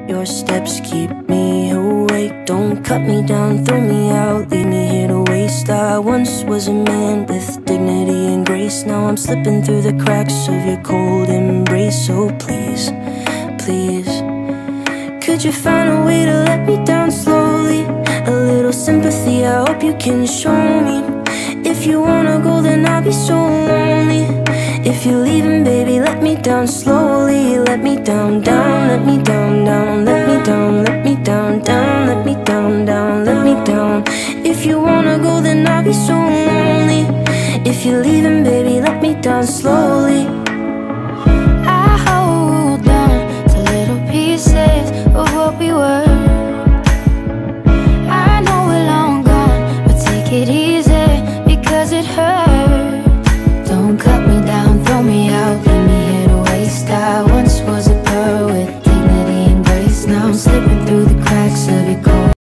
Your steps keep me awake. Don't cut me down, throw me out, leave me here to waste. I once was a man with dignity and grace. Now I'm slipping through the cracks of your cold embrace. So please, please, could you find a way to let me down slowly? A little sympathy, I hope you can show me. If you wanna go, then I'll be so lonely. If you're leaving, baby, let me down slowly. Let me down, down, let me down, down. Let me down, let me down, down. Let me down, down, let me down. If you wanna go, then I'll be so lonely. If you're leaving, baby, let me down slowly. I hold on to little pieces of what we were. I know we're long gone, but take it easy, because it hurt. Don't cut me down, throw me out, leave me here to waste. I once was a pearl with dignity and grace. Now I'm slipping